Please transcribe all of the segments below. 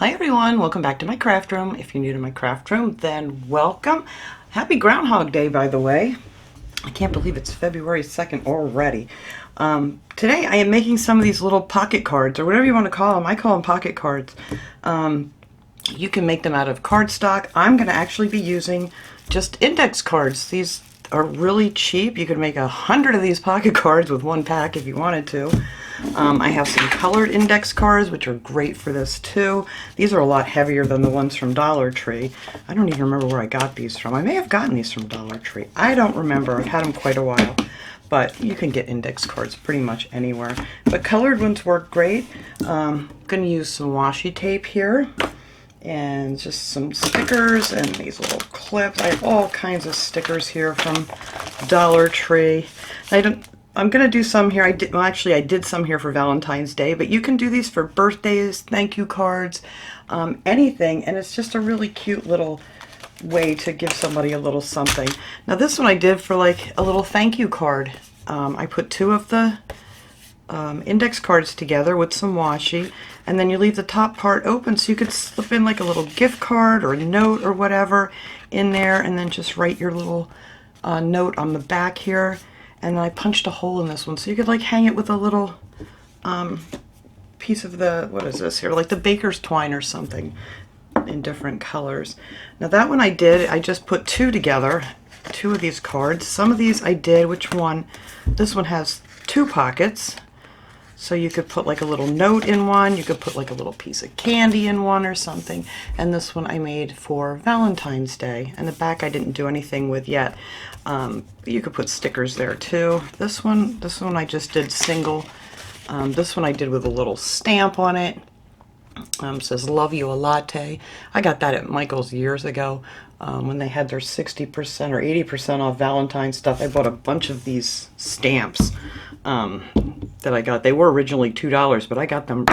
Hi everyone, welcome back to my craft room. If you're new to my craft room, then welcome. Happy Groundhog Day, by the way. I can't believe it's February 2nd already. Today I am making some of these little pocket cards, or whatever you want to call them. I call them pocket cards. You can make them out of cardstock. I'm going to actually be using just index cards. These are really cheap. You could make 100 of these pocket cards with one pack if you wanted to. I have some colored index cards, which are great for this too. These are a lot heavier than the ones from Dollar Tree. I don't even remember where I got these from. I may have gotten these from Dollar Tree. I don't remember. I've had them quite a while. But you can get index cards pretty much anywhere. But colored ones work great. I'm going to use some washi tape here. And just some stickers and these little clips. I have all kinds of stickers here from Dollar Tree. I'm going to do some here. I did some here for Valentine's Day, but you can do these for birthdays, thank you cards, anything. And it's just a really cute little way to give somebody a little something. Now this one I did for like a little thank you card. I put two of the index cards together with some washi, and then you leave the top part open so you could slip in like a little gift card or a note or whatever in there, and then just write your little note on the back here. And I punched a hole in this one so you could like hang it with a little piece of the, what is this here, like the baker's twine or something in different colors. Now that one I just put two together, two of these cards. Some of these I did, which one? This one has two pockets. So you could put like a little note in one, you could put like a little piece of candy in one or something. And this one I made for Valentine's Day. And the back I didn't do anything with yet. But you could put stickers there too. This one I just did single. This one I did with a little stamp on it. Says love you a latte. I got that at Michael's years ago when they had their 60% or 80% off Valentine's stuff. I bought a bunch of these stamps that I got. They were originally $2, but I got them,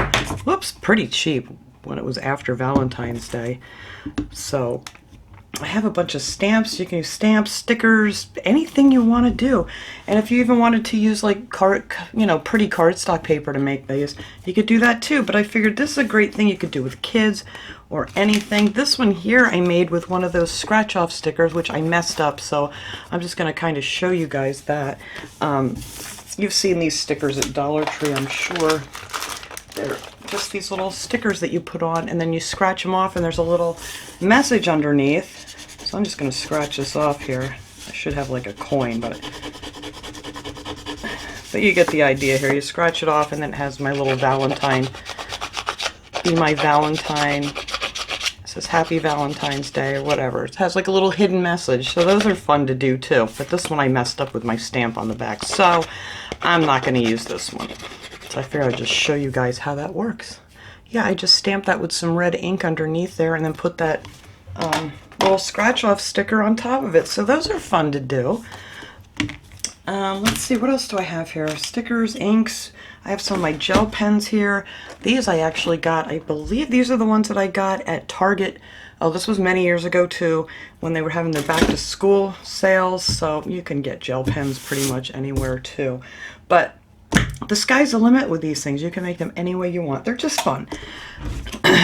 whoops, pretty cheap when it was after Valentine's Day. So I have a bunch of stamps. You can use stamps, stickers, anything you want to do. And if you even wanted to use like pretty cardstock paper to make these, you could do that too. But I figured this is a great thing you could do with kids or anything. This one here I made with one of those scratch off stickers, which I messed up. So I'm just going to kind of show you guys that. You've seen these stickers at Dollar Tree, I'm sure. They're just these little stickers that you put on and then you scratch them off and there's a little message underneath. So I'm just going to scratch this off here. I should have like a coin, but you get the idea here. You scratch it off and then it has my little Valentine. Be my Valentine. It says Happy Valentine's Day or whatever. It has like a little hidden message. So those are fun to do too. But this one I messed up with my stamp on the back. So I'm not going to use this one. So I figured I'd just show you guys how that works. Yeah, I just stamped that with some red ink underneath there and then put that little scratch off sticker on top of it. So those are fun to do. Let's see, what else do I have here? Stickers, inks. I have some of my gel pens here. These I actually got, I believe these are the ones that I got at Target. Oh, this was many years ago too, when they were having their back to school sales. So you can get gel pens pretty much anywhere too. But the sky's the limit with these things. You can make them any way you want. They're just fun.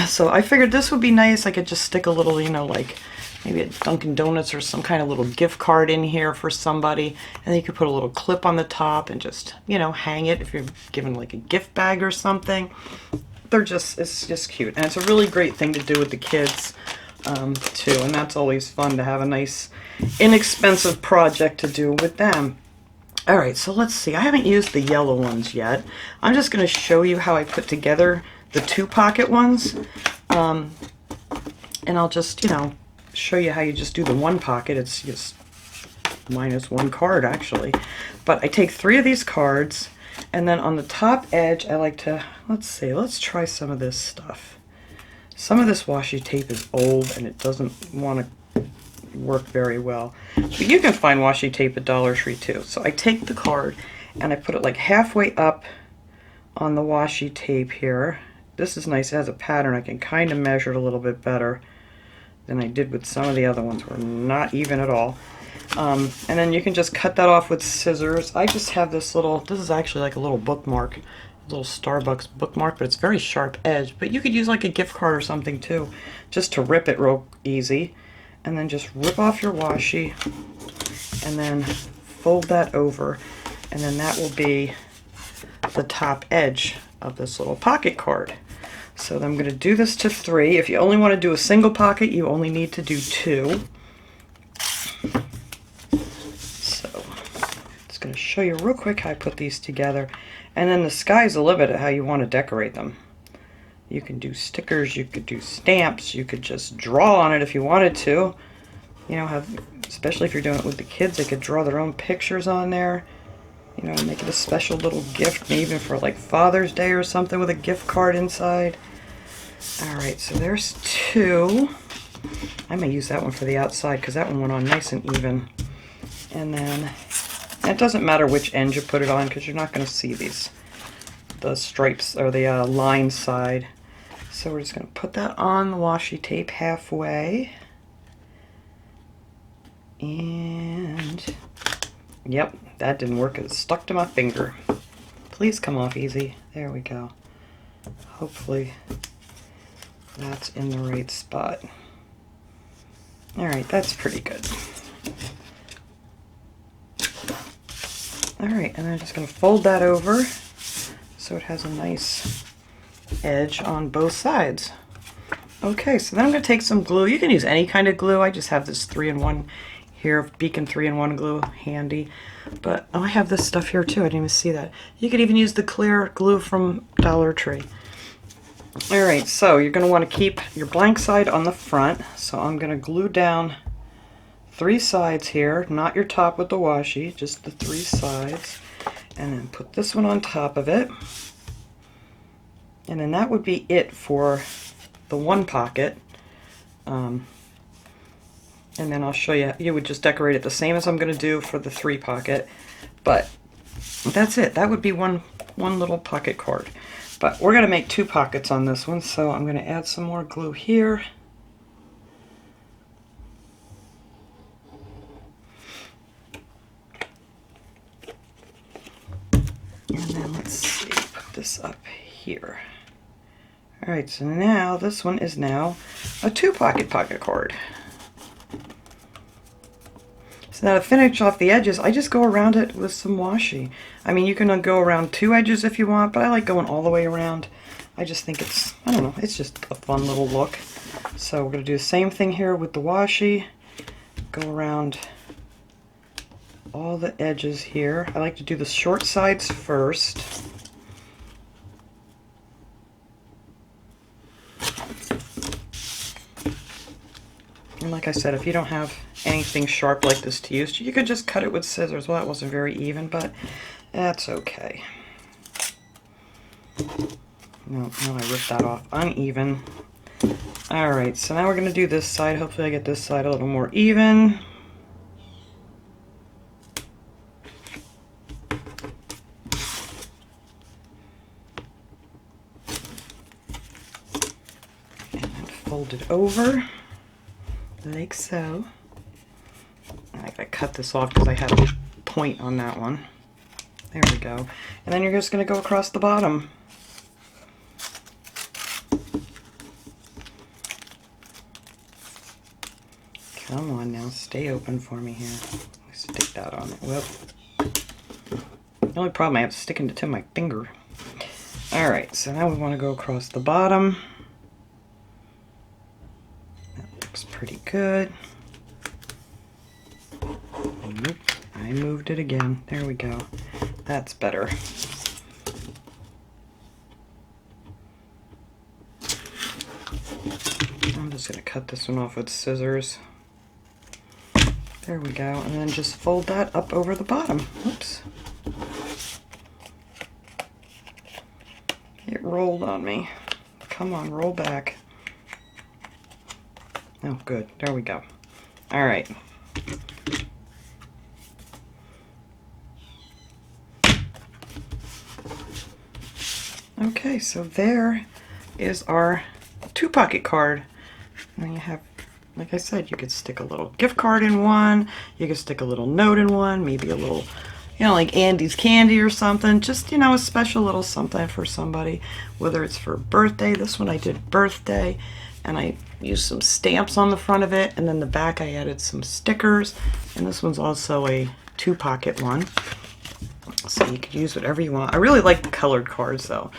So I figured this would be nice. I could just stick a little, like maybe a Dunkin' Donuts or some kind of little gift card in here for somebody. And then you could put a little clip on the top and just, hang it if you're given like a gift bag or something. It's just cute. And it's a really great thing to do with the kids too. And that's always fun to have a nice, inexpensive project to do with them. All right, so let's see. I haven't used the yellow ones yet. I'm just going to show you how I put together the two pocket ones. And I'll just, show you how you just do the one pocket. It's just minus one card, actually. But I take 3 of these cards, and then on the top edge, I like to, let's try some of this stuff. Some of this washi tape is old, and it doesn't want to work very well. But you can find washi tape at Dollar Tree too. So I take the card and I put it like halfway up on the washi tape here. This is nice. It has a pattern. I can kind of measure it a little bit better than I did with some of the other ones. Were not even at all. And then you can just cut that off with scissors. I just have this is actually like a little bookmark. little Starbucks bookmark, but it's very sharp edge. But you could use like a gift card or something too, just to rip it real easy. And then just rip off your washi and then fold that over, and then that will be the top edge of this little pocket card. So I'm going to do this to 3. If you only want to do a single pocket, you only need to do 2. So it's going to show you real quick how I put these together, and then the sky's the limit of how you want to decorate them. You can do stickers, you could do stamps, you could just draw on it if you wanted to. You know, especially if you're doing it with the kids, they could draw their own pictures on there. You know, make it a special little gift, maybe even for like Father's Day or something with a gift card inside. Alright, so there's 2. I may use that one for the outside because that one went on nice and even. And then, it doesn't matter which end you put it on because you're not going to see the stripes or the line side. So we're just going to put that on the washi tape halfway. And yep, that didn't work. It stuck to my finger. Please come off easy. There we go. Hopefully that's in the right spot. Alright, that's pretty good. Alright, and I'm just going to fold that over so it has a nice edge on both sides. Okay, so then I'm going to take some glue. You can use any kind of glue. I just have this 3-in-1 here, Beacon 3-in-1 glue handy. But oh, I have this stuff here too. I didn't even see that. You could even use the clear glue from Dollar Tree. Alright, so you're going to want to keep your blank side on the front. So I'm going to glue down 3 sides here, not your top with the washi, just the 3 sides. And then put this one on top of it. And then that would be it for the 1 pocket. And then I'll show you, you would just decorate it the same as I'm going to do for the 3 pocket. But that's it. That would be one little pocket card. But we're going to make 2 pockets on this one, so I'm going to add some more glue here. And then let's see, put this up here. Alright, so now this one is now a 2 pocket card. So now to finish off the edges, I just go around it with some washi. I mean, you can go around 2 edges if you want, but I like going all the way around. I just think it's, I don't know, it's just a fun little look. So we're going to do the same thing here with the washi. Go around all the edges here. I like to do the short sides first. And like I said, if you don't have anything sharp like this to use, you could just cut it with scissors. Well, that wasn't very even, but that's okay. No, I ripped that off uneven. Alright, so now we're going to do this side. Hopefully I get this side a little more even. And then fold it over like so. I gotta cut this off because I had a point on that one. There we go. And then you're just going to go across the bottom. Come on now, stay open for me here. Stick that on it. Whoop. The only problem I have is sticking it to my finger. Alright, so now we want to go across the bottom. That looks pretty good. Nope, I moved it again. There we go. That's better. I'm just going to cut this one off with scissors. There we go. And then just fold that up over the bottom. Oops. It rolled on me. Come on, roll back. Oh, good. There we go. All right. Okay, so there is our 2 pocket card. And then you have, like I said, you could stick a little gift card in one, you could stick a little note in one, maybe a little you know, like Andy's Candy or something. Just, you know, a special little something for somebody, whether it's for birthday. This one I did birthday, and I used some stamps on the front of it, and then the back I added some stickers, and this one's also a 2-pocket one. So you could use whatever you want. I really like the colored cards though.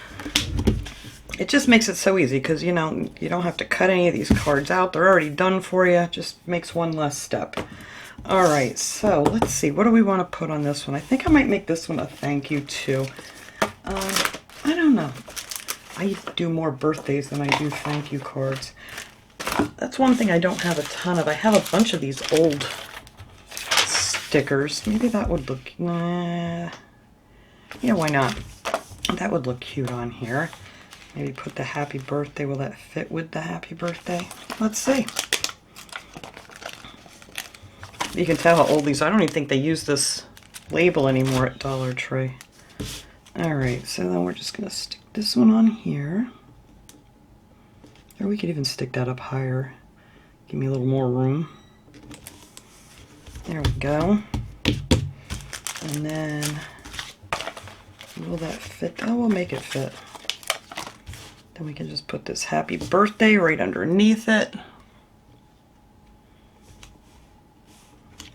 It just makes it so easy because, you know, you don't have to cut any of these cards out. They're already done for you. Just makes one less step. All right, so let's see. What do we want to put on this one? I think I might make this one a thank you too. I don't know. I do more birthdays than I do thank you cards. That's one thing I don't have a ton of. I have a bunch of these old stickers. Maybe that would look... yeah, why not? That would look cute on here. Maybe put the happy birthday. Will that fit with the happy birthday? Let's see. You can tell how old these are. I don't even think they use this label anymore at Dollar Tree. Alright, so then we're just going to stick this one on here. Or we could even stick that up higher. Give me a little more room. There we go. And then, will that fit? Oh, we'll make it fit. Then we can just put this happy birthday right underneath it.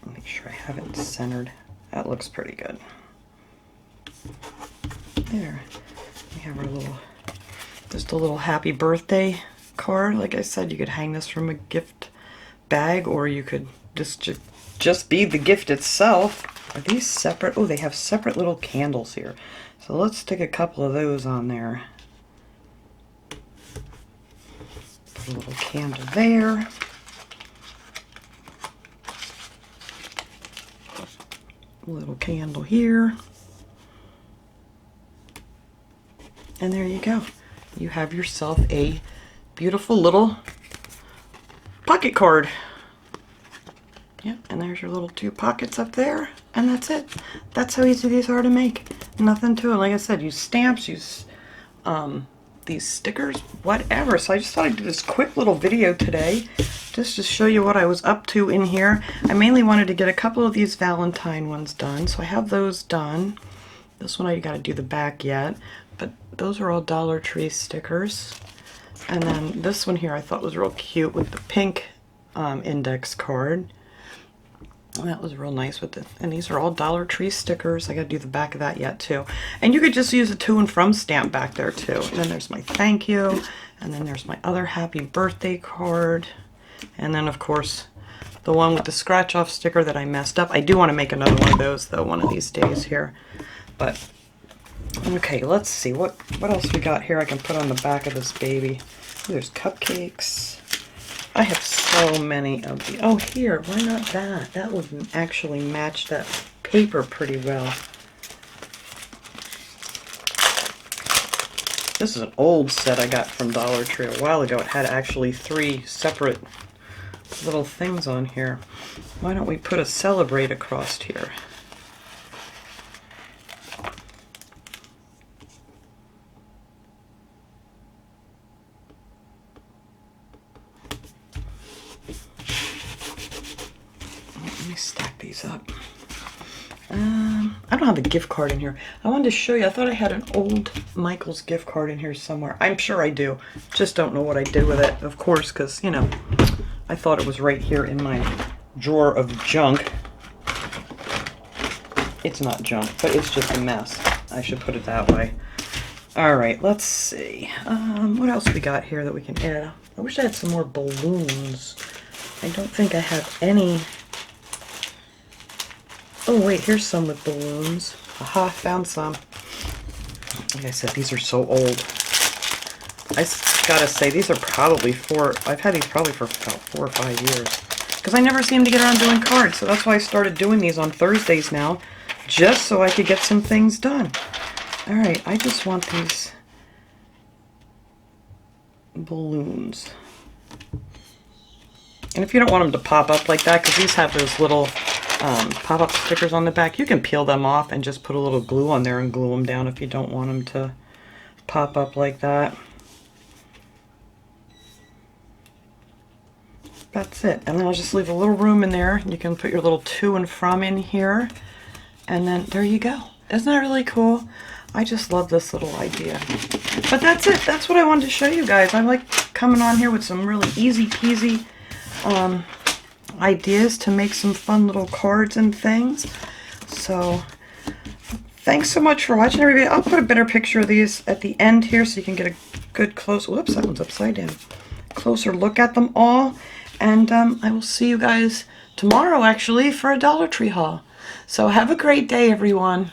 Make sure I have it centered. That looks pretty good. There. We have our little, just a little happy birthday card. Like I said, you could hang this from a gift bag, or you could just be the gift itself. Are these separate? Oh, they have separate little candles here. So let's stick a couple of those on there. Put a little candle there. A little candle here. And there you go. You have yourself a beautiful little pocket card. Yep, and there's your little 2 pockets up there, and that's it. That's how easy these are to make. Nothing to it. Like I said, use stamps, use these stickers, whatever. So I just thought I'd do this quick little video today just to show you what I was up to in here. I mainly wanted to get a couple of these Valentine ones done, so I have those done. This one I got to do the back yet, but those are all Dollar Tree stickers. And then this one here I thought was real cute with the pink index card. That was real nice with it. And these are all Dollar Tree stickers. I got to do the back of that yet too. And you could just use a to and from stamp back there too. And then there's my thank you. And then there's my other happy birthday card. And then of course the one with the scratch off sticker that I messed up. I do want to make another one of those though one of these days here. But okay, let's see what else we got here I can put on the back of this baby. Ooh, there's cupcakes. I have so many of these. Oh, here, why not that? That would actually match that paper pretty well. This is an old set I got from Dollar Tree a while ago. It had actually 3 separate little things on here. Why don't we put a celebrate across here? Let me stack these up. I don't have a gift card in here. I wanted to show you. I thought I had an old Michael's gift card in here somewhere. I'm sure I do. Just don't know what I did with it, of course, because, you know, I thought it was right here in my drawer of junk. It's not junk, but it's just a mess. I should put it that way. All right, let's see. What else we got here that we can add? I wish I had some more balloons. I don't think I have any. Oh wait, here's some with balloons. Aha, found some. Like I said, these are so old. I gotta say, these are probably I've had these probably for about 4 or 5 years. Because I never seem to get around doing cards, so that's why I started doing these on Thursdays now, just so I could get some things done. Alright, I just want these balloons. And if you don't want them to pop up like that, because these have those little pop-up stickers on the back, you can peel them off and just put a little glue on there and glue them down if you don't want them to pop up like that. That's it. And then I'll just leave a little room in there. You can put your little to and from in here. And then there you go. Isn't that really cool? I just love this little idea. But that's it. That's what I wanted to show you guys. I like coming on here with some really easy peasy ideas to make some fun little cards and things. So thanks so much for watching, everybody. I'll put a better picture of these at the end here so you can get a good close, whoops, that one's upside down, closer look at them all. And I will see you guys tomorrow, actually, for a Dollar Tree haul. So have a great day, everyone.